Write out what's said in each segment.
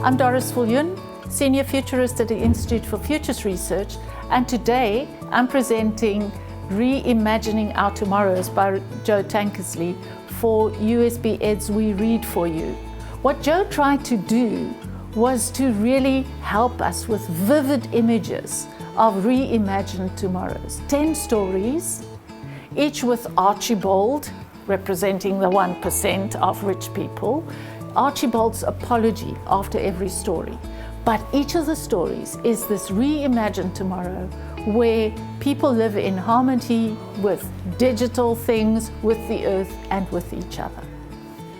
I'm Doris Viljoen, Senior Futurist at the Institute for Futures Research, and today I'm presenting Reimagining Our Tomorrows by Joe Tankersley for USB Ed's We Read For You. What Joe tried to do was to really help us with vivid images of reimagined tomorrows. 10 stories, each with Archibald, representing the 1% of rich people, Archibald's apology after every story. But each of the stories is this reimagined tomorrow where people live in harmony with digital things, with the earth, and with each other.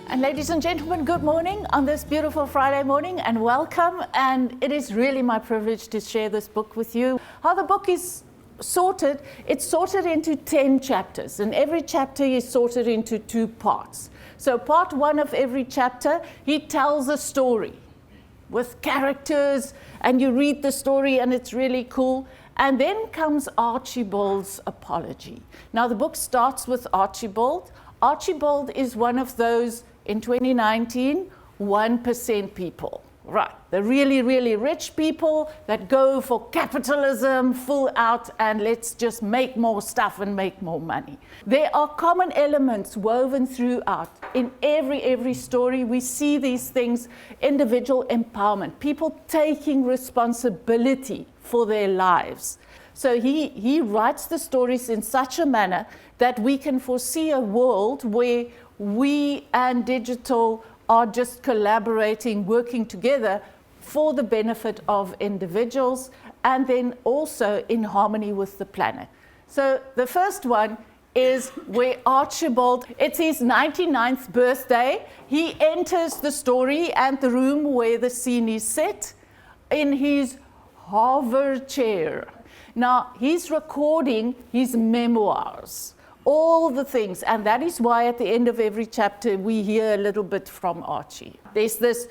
And ladies and gentlemen, good morning on this beautiful Friday morning, and welcome. And it is really my privilege to share this book with you. How the book is sorted, it's sorted into 10 chapters, and every chapter is sorted into 2 parts. So part 1 of every chapter, he tells a story with characters, and you read the story and it's really cool. And then comes Archibald's apology. Now the book starts with Archibald. Archibald is one of those, in 2019, 1% people. Right, the really, really rich people that go for capitalism full out and let's just make more stuff and make more money. There are common elements woven throughout. In every story, we see these things: individual empowerment, people taking responsibility for their lives. So he writes the stories in such a manner that we can foresee a world where we and digital are just collaborating, working together for the benefit of individuals, and then also in harmony with the planet. So the first one is where Archibald, it's his 99th birthday. He enters the story and the room where the scene is set in his hover chair. Now, he's recording his memoirs, all the things, and that is why at the end of every chapter we hear a little bit from Archie. There's this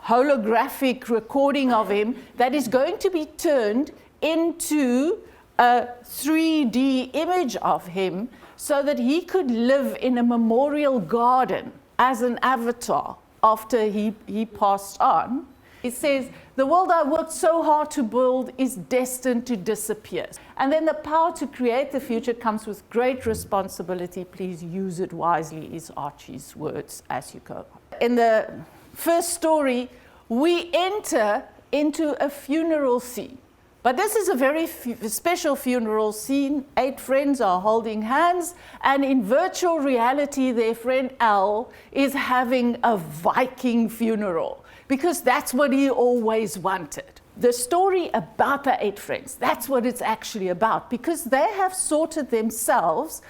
holographic recording of him that is going to be turned into a 3D image of him so that he could live in a memorial garden as an avatar after he passed on. It says, "The world I worked so hard to build is destined to disappear. And then the power to create the future comes with great responsibility. Please use it wisely," is Archie's words as you go. In the first story, we enter into a funeral scene. But this is a very special funeral scene. 8 friends are holding hands, and in virtual reality, their friend Al is having a Viking funeral, because that's what he always wanted. The story about the 8 friends, that's what it's actually about, because they have sorted themselves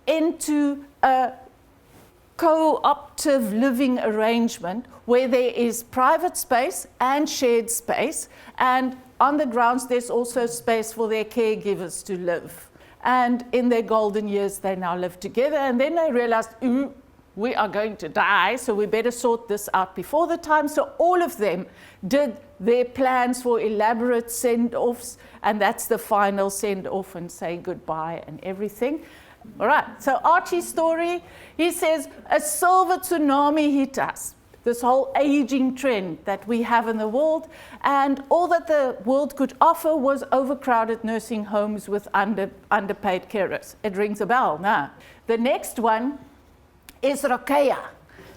into a co-optive living arrangement where there is private space and shared space, and on the grounds there's also space for their caregivers to live. And in their golden years they now live together, and then they realized, we are going to die, so we better sort this out before the time. So all of them did their plans for elaborate send-offs, and that's the final send-off and say goodbye and everything. All right, so Archie's story, he says, a silver tsunami hit us, this whole aging trend that we have in the world, and all that the world could offer was overcrowded nursing homes with underpaid carers. It rings a bell now. The next one is Rakea.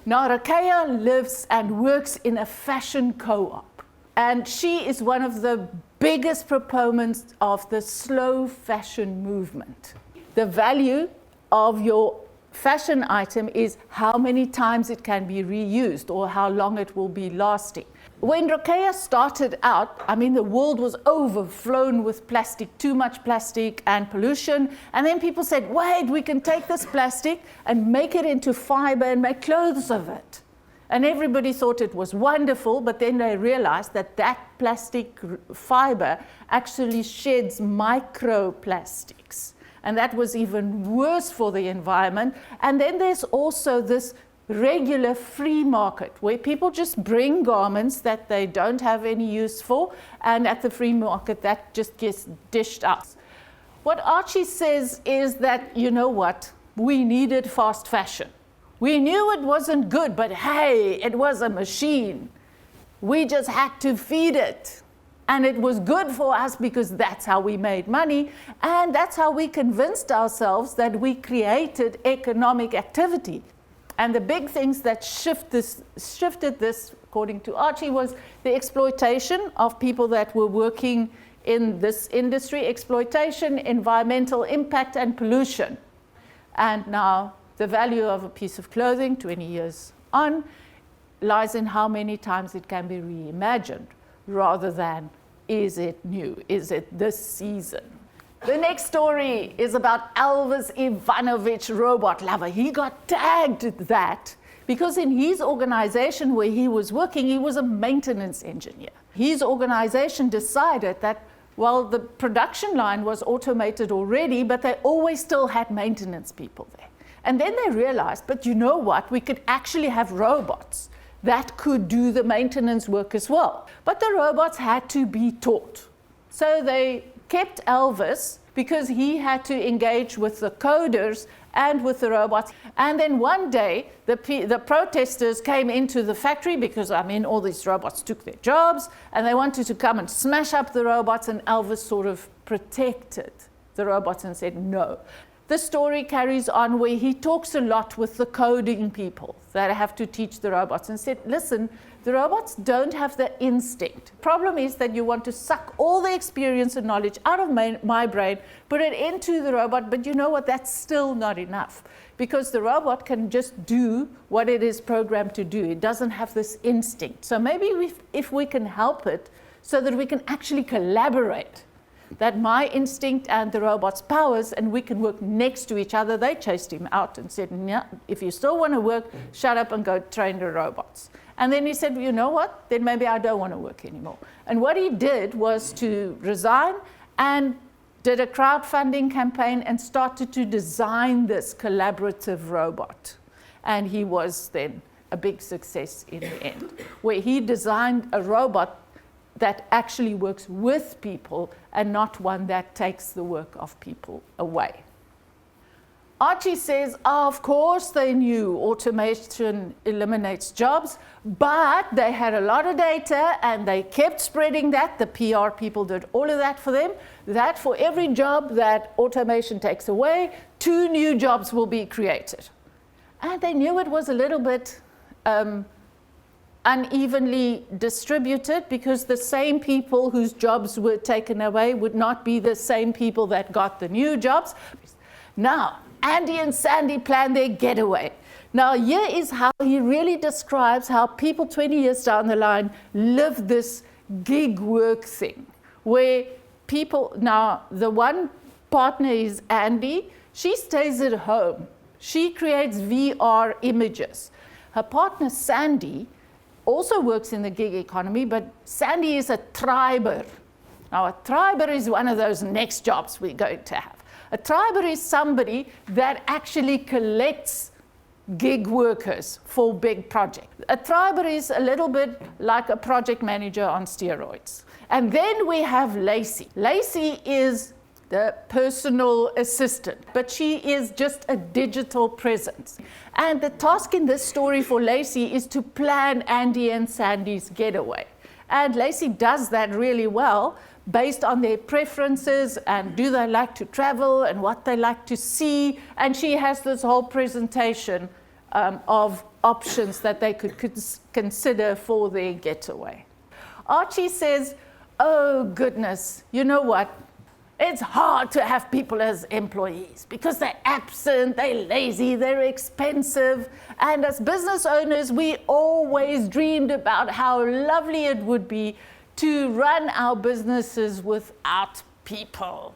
Now, Rakea lives and works in a fashion co-op, and she is one of the biggest proponents of the slow fashion movement. The value of your fashion item is how many times it can be reused or how long it will be lasting. When Rakea started out, I mean, the world was overflown with plastic, too much plastic and pollution. And then people said, wait, we can take this plastic and make it into fiber and make clothes of it. And everybody thought it was wonderful, but then they realized that that plastic fiber actually sheds microplastics. And that was even worse for the environment. And then there's also this regular free market where people just bring garments that they don't have any use for, and at the free market that just gets dished out. What Archie says is that, you know what, we needed fast fashion. We knew it wasn't good, but hey, it was a machine. We just had to feed it. And it was good for us because that's how we made money. And that's how we convinced ourselves that we created economic activity. And the big things that shifted this, according to Archie, was the exploitation of people that were working in this industry, exploitation, environmental impact, and pollution. And now the value of a piece of clothing, 20 years on, lies in how many times it can be reimagined, rather than is it new, is it this season. The next story is about Elvis Ivanovich, robot lover. He got tagged that because in his organization where he was working, he was a maintenance engineer. His organization decided that, well, the production line was automated already, but they always still had maintenance people there. And then they realized, but you know what, we could actually have robots that could do the maintenance work as well. But the robots had to be taught. So they kept Elvis because he had to engage with the coders and with the robots. And then one day, the protesters came into the factory because, all these robots took their jobs, and they wanted to come and smash up the robots, and Elvis sort of protected the robots and said no. The story carries on where he talks a lot with the coding people that have to teach the robots and said, listen, the robots don't have the instinct. Problem is that you want to suck all the experience and knowledge out of my brain, put it into the robot, but you know what, that's still not enough because the robot can just do what it is programmed to do. It doesn't have this instinct. So maybe if we can help it so that we can actually collaborate, that my instinct and the robot's powers, and we can work next to each other. They chased him out and said, no, if you still want to work, shut up and go train the robots. And then he said, you know what, then maybe I don't want to work anymore. And what he did was to resign and did a crowdfunding campaign and started to design this collaborative robot. And he was then a big success in the end, where he designed a robot that actually works with people and not one that takes the work of people away. Archie says, of course they knew automation eliminates jobs, but they had a lot of data and they kept spreading that. The PR people did all of that for them, that for every job that automation takes away, 2 new jobs will be created. And they knew it was a little bit unevenly distributed because the same people whose jobs were taken away would not be the same people that got the new jobs. Now, Andy and Sandy planned their getaway. Now, here is how he really describes how people 20 years down the line live this gig work thing, where people, now the one partner is Andy, she stays at home. She creates VR images. Her partner, Sandy, also works in the gig economy, but Sandy is a triber. Now, a triber is one of those next jobs we're going to have. A triber is somebody that actually collects gig workers for big projects. A triber is a little bit like a project manager on steroids. And then we have Lacey. Lacey is the personal assistant, but she is just a digital presence. And the task in this story for Lacey is to plan Andy and Sandy's getaway. And Lacey does that really well based on their preferences and do they like to travel and what they like to see. And she has this whole presentation of options that they could consider for their getaway. Archie says, oh goodness, you know what? It's hard to have people as employees because they're absent, they're lazy, they're expensive. And as business owners, we always dreamed about how lovely it would be to run our businesses without people.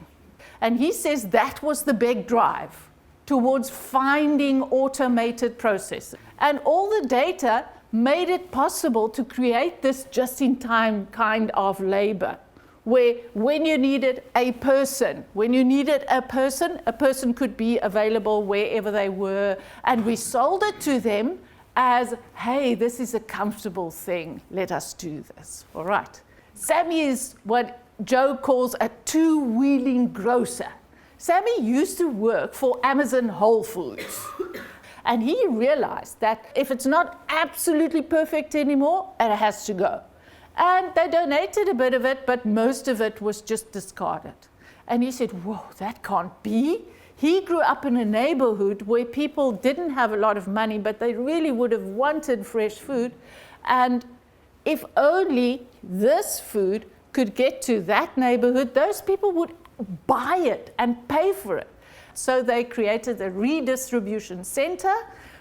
And he says that was the big drive towards finding automated processes. And all the data made it possible to create this just-in-time kind of labor, where when you needed a person could be available wherever they were, and we sold it to them as, hey, this is a comfortable thing, let us do this, all right. Sammy is what Joe calls a two-wheeling grocer. Sammy used to work for Amazon Whole Foods. And he realized that if it's not absolutely perfect anymore, it has to go. And they donated a bit of it, but most of it was just discarded. And he said, whoa, that can't be. He grew up in a neighborhood where people didn't have a lot of money, but they really would have wanted fresh food. And if only this food could get to that neighborhood, those people would buy it and pay for it. So they created a redistribution center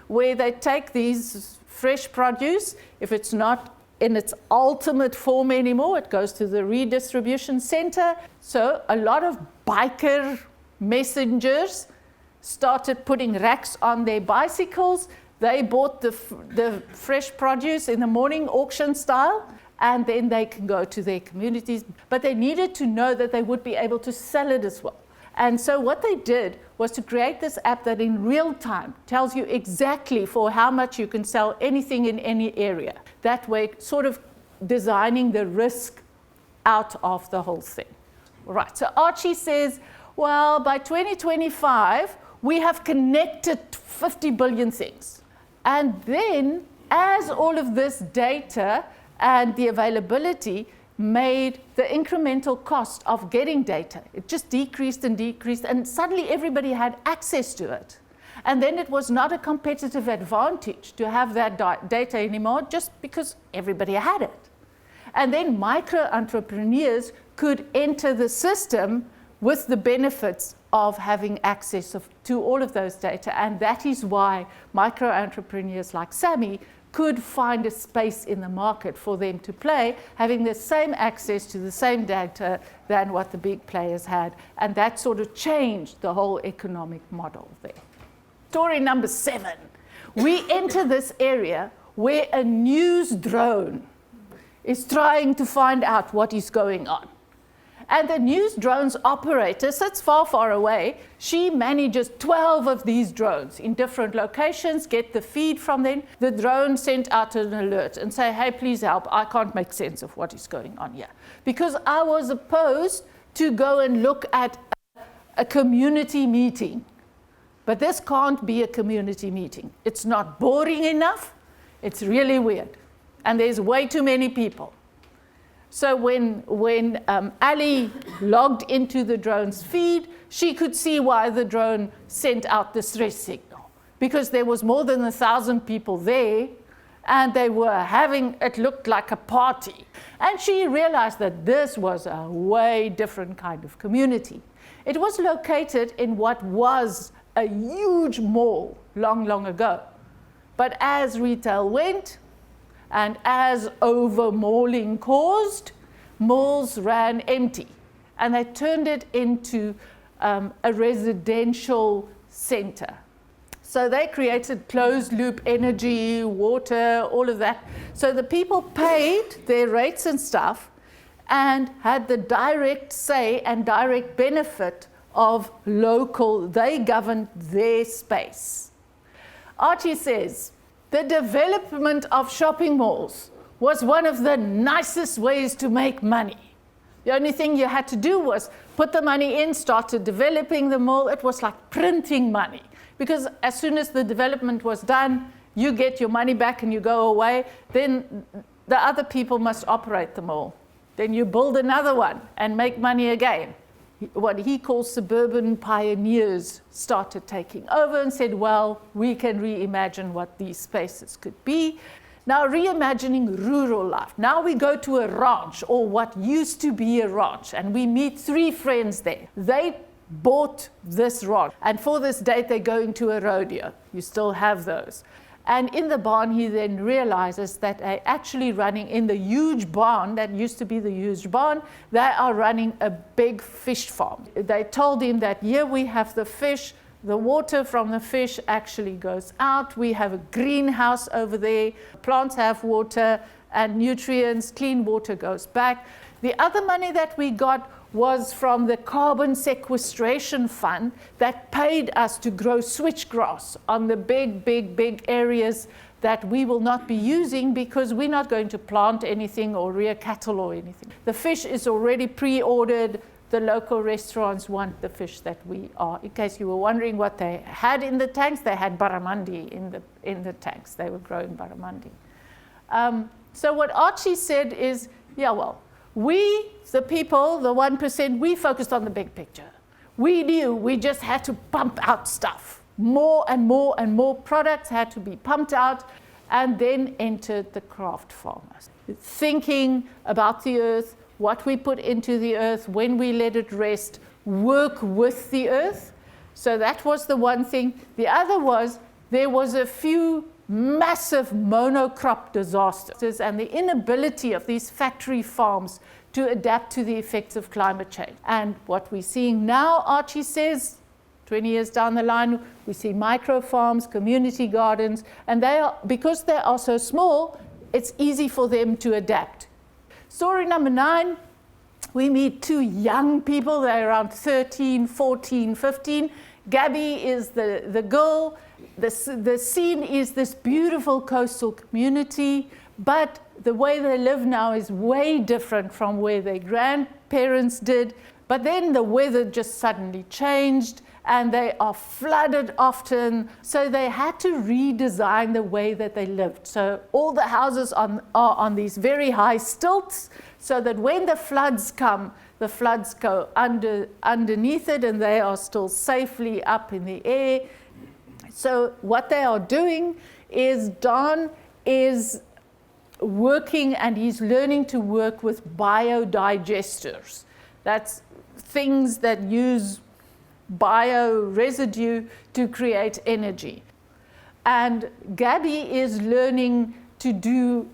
where they take these fresh produce. If it's not in its ultimate form anymore, it goes to the redistribution center. So a lot of biker messengers started putting racks on their bicycles. They bought the fresh produce in the morning auction style, and then they can go to their communities. But they needed to know that they would be able to sell it as well. And so what they did was to create this app that in real time tells you exactly for how much you can sell anything in any area. That way, sort of designing the risk out of the whole thing. Right, so Archie says, well, by 2025, we have connected 50 billion things. And then, as all of this data and the availability made the incremental cost of getting data, it just decreased and decreased, and suddenly everybody had access to it. And then it was not a competitive advantage to have that data anymore, just because everybody had it. And then micro entrepreneurs could enter the system with the benefits of having access to all of those data. And that is why micro entrepreneurs like Sammy could find a space in the market for them to play, having the same access to the same data than what the big players had. And that sort of changed the whole economic model there. Story number 7. We enter this area where a news drone is trying to find out what is going on. And the news drone's operator sits far, far away. She manages 12 of these drones in different locations, get the feed from them. The drone sent out an alert and say, hey, please help. I can't make sense of what is going on here. Because I was supposed to go and look at a community meeting. But this can't be a community meeting. It's not boring enough. It's really weird. And there's way too many people. So when Ali logged into the drone's feed, she could see why the drone sent out the stress signal. Because there was more than 1,000 people there, and they were having, it looked like a party. And she realized that this was a way different kind of community. It was located in what was a huge mall long, long ago. But as retail went, and as over-malling caused, malls ran empty. And they turned it into a residential center. So they created closed-loop energy, water, all of that. So the people paid their rates and stuff and had the direct say and direct benefit of local, they governed their space. Archie says, the development of shopping malls was one of the nicest ways to make money. The only thing you had to do was put the money in, started developing the mall. It was like printing money. Because as soon as the development was done, you get your money back and you go away. Then the other people must operate the mall. Then you build another one and make money again. What he calls suburban pioneers started taking over and said, well, we can reimagine what these spaces could be. Now, reimagining rural life. Now we go to a ranch, or what used to be a ranch, and we meet 3 friends there. They bought this ranch, and for this date, they're going to a rodeo. You still have those. And in the barn, he then realizes that they're actually running in the huge barn, that used to be the huge barn, they are running a big fish farm. They told him that here we have the fish, the water from the fish actually goes out, we have a greenhouse over there, plants have water and nutrients, clean water goes back. The other money that we got was from the carbon sequestration fund that paid us to grow switchgrass on the big areas that we will not be using because we're not going to plant anything or rear cattle or anything. The fish is already pre-ordered. The local restaurants want the fish that we are. In case you were wondering what they had in the tanks, they had barramundi in the tanks. They were growing barramundi. So what Archie said is, yeah, well, we, the people, the 1%, we focused on the big picture. We knew we just had to pump out stuff. More and more and more products had to be pumped out, and then entered the craft farmers. Thinking about the earth, what we put into the earth, when we let it rest, work with the earth. So that was the one thing. The other was there was a few massive monocrop disasters and the inability of these factory farms to adapt to the effects of climate change. And what we're seeing now, Archie says, 20 years down the line, we see micro farms, community gardens, and they are, because they are so small, it's easy for them to adapt. Story number 9, we meet 2 young people. They're around 13, 14, 15. Gabby is the girl. The scene is this beautiful coastal community, but the way they live now is way different from where their grandparents did. But then the weather just suddenly changed, and they are flooded often, so they had to redesign the way that they lived. So all the houses are on these very high stilts, so that when the floods come, the floods go underneath it, and they are still safely up in the air. So what they are doing is Don is working, and he's learning to work with biodigesters. That's things that use bio residue to create energy. And Gabby is learning to do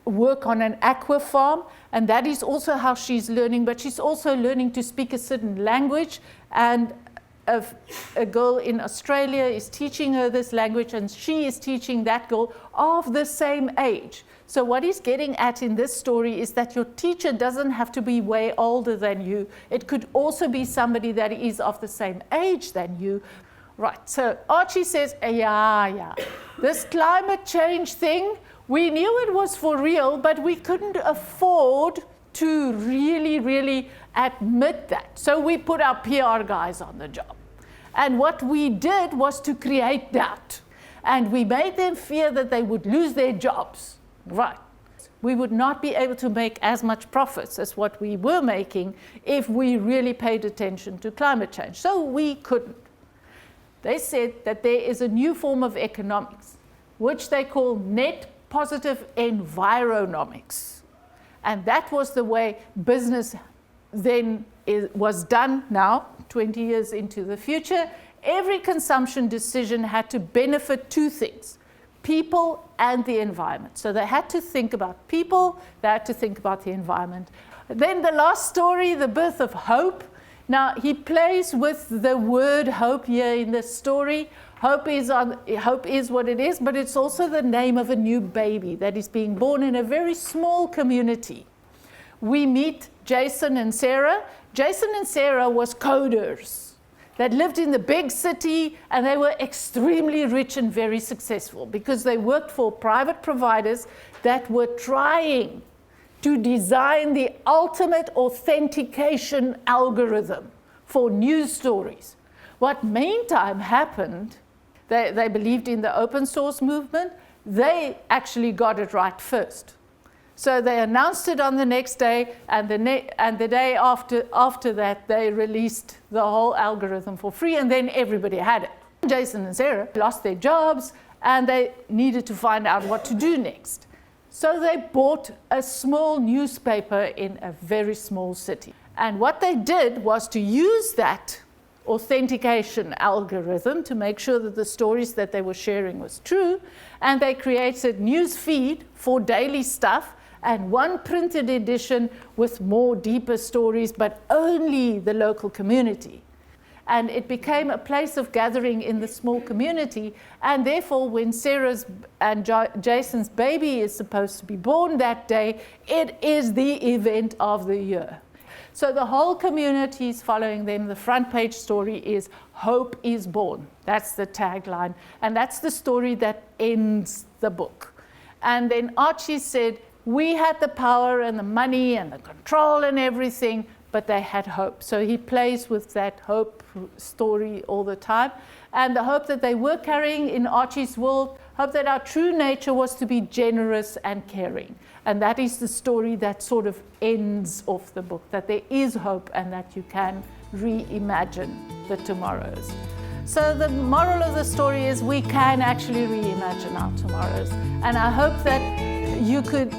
work on an aqua farm, and that is also how she's learning, but she's also learning to speak a certain language, and a girl in Australia is teaching her this language, and she is teaching that girl of the same age. So what he's getting at in this story is that your teacher doesn't have to be way older than you. It could also be somebody that is of the same age than you. Right, so Archie says, yeah, this climate change thing, we knew it was for real, but we couldn't afford to really admit that. So we put our PR guys on the job. And what we did was to create doubt. And we made them fear that they would lose their jobs. Right. We would not be able to make as much profits as what we were making if we really paid attention to climate change. So we couldn't. They said that there is a new form of economics, which they call net positive environomics. And that was the way business then was done now, 20 years into the future. Every consumption decision had to benefit 2 things. People and the environment. So they had to think about people, they had to think about the environment. Then the last story, the birth of hope. Now he plays with the word hope here in this story. Hope is what it is, but it's also the name of a new baby that is being born in a very small community. We meet Jason and Sarah. Jason and Sarah was coders that lived in the big city, and they were extremely rich and very successful because they worked for private providers that were trying to design the ultimate authentication algorithm for news stories. What meantime happened, they believed in the open source movement. They actually got it right first. So they announced it on the next day, and the day after that, they released the whole algorithm for free, and then everybody had it. Jason and Sarah lost their jobs, and they needed to find out what to do next. So they bought a small newspaper in a very small city. And what they did was to use that authentication algorithm to make sure that the stories that they were sharing was true, and they created news feed for daily stuff, and one printed edition with more deeper stories, but only the local community. And it became a place of gathering in the small community, and therefore when Sarah's and Jason's baby is supposed to be born that day, it is the event of the year. So the whole community is following them. The front page story is Hope is Born. That's the tagline, and that's the story that ends the book. And then Archie said, we had the power and the money and the control and everything, but they had hope. So he plays with that hope story all the time. And the hope that they were carrying in Archie's world, hope that our true nature was to be generous and caring. And that is the story that sort of ends off the book, that there is hope and that you can reimagine the tomorrows. So the moral of the story is we can actually reimagine our tomorrows. And I hope that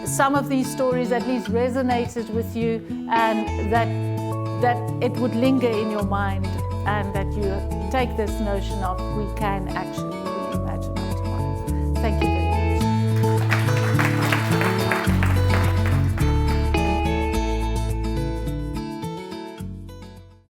some of these stories at least resonated with you, and that it would linger in your mind, and that you take this notion of we can actually